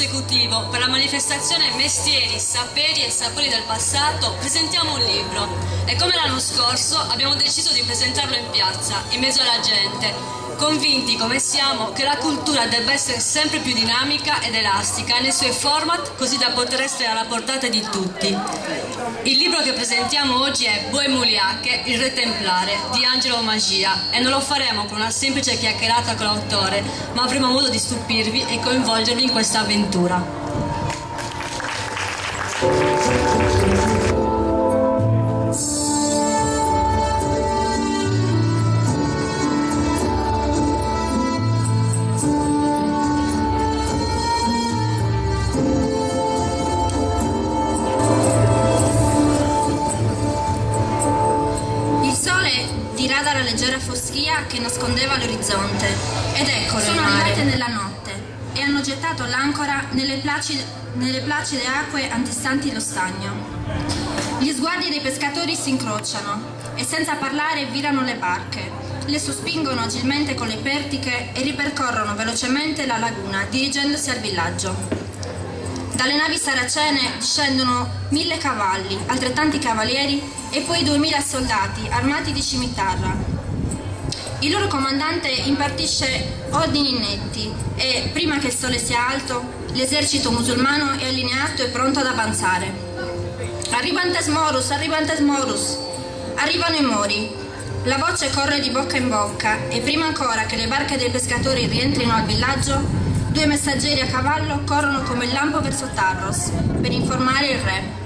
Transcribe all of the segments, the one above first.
consecutivo per la manifestazione Mestieri, Saperi e Sapori del Passato presentiamo un libro e come l'anno scorso abbiamo deciso di presentarlo in piazza, in mezzo alla gente, convinti come siamo che la cultura debba essere sempre più dinamica ed elastica nei suoi format, così da poter essere alla portata di tutti. Il libro che presentiamo oggi è Bue Muliache, il Re Templare di Angelo Magia e non lo faremo con una semplice chiacchierata con l'autore, ma avremo modo di stupirvi e coinvolgervi in questa avventura. Dalla leggera foschia che nascondeva l'orizzonte, ed eccolo il mare. Sono arrivate nella notte e hanno gettato l'ancora nelle placide acque antistanti lo stagno. Gli sguardi dei pescatori si incrociano e senza parlare virano le barche, le sospingono agilmente con le pertiche e ripercorrono velocemente la laguna dirigendosi al villaggio. Dalle navi saracene discendono 1000 cavalli, altrettanti cavalieri e poi 2000 soldati armati di scimitarra. Il loro comandante impartisce ordini netti e, prima che il sole sia alto, l'esercito musulmano è allineato e pronto ad avanzare. Arribantes Morus, arribantes Morus! Arrivano i mori. La voce corre di bocca in bocca e prima ancora che le barche dei pescatori rientrino al villaggio, 2 messaggeri a cavallo corrono come il lampo verso Tarros per informare il re.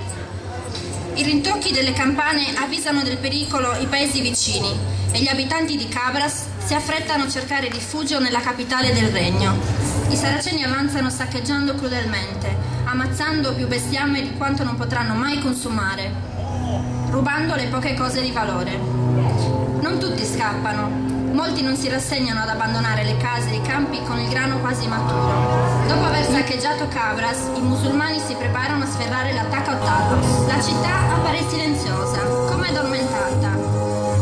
I rintocchi delle campane avvisano del pericolo i paesi vicini e gli abitanti di Cabras si affrettano a cercare rifugio nella capitale del regno. I saraceni avanzano saccheggiando crudelmente, ammazzando più bestiame di quanto non potranno mai consumare, rubando le poche cose di valore. Non tutti scappano. Molti non si rassegnano ad abbandonare le case e i campi con il grano quasi maturo. Dopo aver saccheggiato Cabras, i musulmani si preparano a sferrare l'attacco a Tarros. La città appare silenziosa, come addormentata.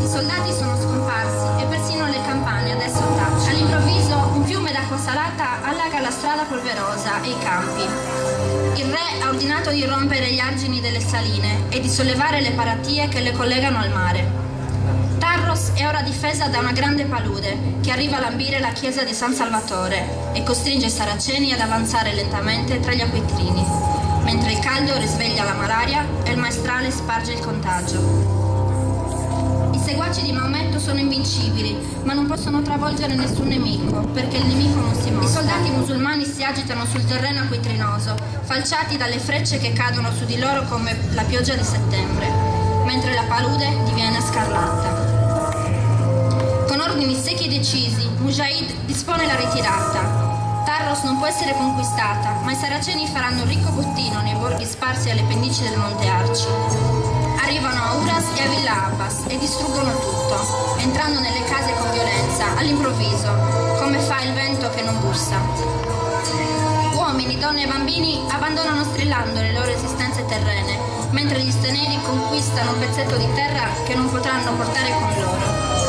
I soldati sono scomparsi e persino le campane adesso tacciono. All'improvviso un fiume d'acqua salata allaga la strada polverosa e i campi. Il re ha ordinato di rompere gli argini delle saline e di sollevare le paratie che le collegano al mare. Tarros è ora difesa da una grande palude che arriva a lambire la chiesa di San Salvatore e costringe i saraceni ad avanzare lentamente tra gli acquitrini, mentre il caldo risveglia la malaria e il maestrale sparge il contagio. I seguaci di Maometto sono invincibili, ma non possono travolgere nessun nemico, perché il nemico non si mostra. I soldati musulmani si agitano sul terreno acquitrinoso, falciati dalle frecce che cadono su di loro come la pioggia di settembre, mentre la palude diviene scarlatta. Con ordini secchi e decisi, Mujahid dispone la ritirata. Tarros non può essere conquistata, ma i saraceni faranno un ricco bottino nei borghi sparsi alle pendici del Monte Arci. Arrivano a Uras e a Villa Abbas e distruggono tutto, entrando nelle case con violenza, all'improvviso, come fa il vento che non bussa. Uomini, donne e bambini abbandonano strillando le loro esistenze terrene, mentre gli stranieri conquistano un pezzetto di terra che non potranno portare con loro.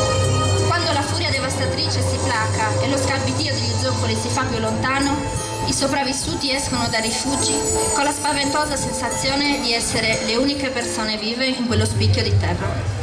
Quando la furia devastatrice si placa e lo scalpitio degli zoccoli si fa più lontano, i sopravvissuti escono dai rifugi con la spaventosa sensazione di essere le uniche persone vive in quello spicchio di terra.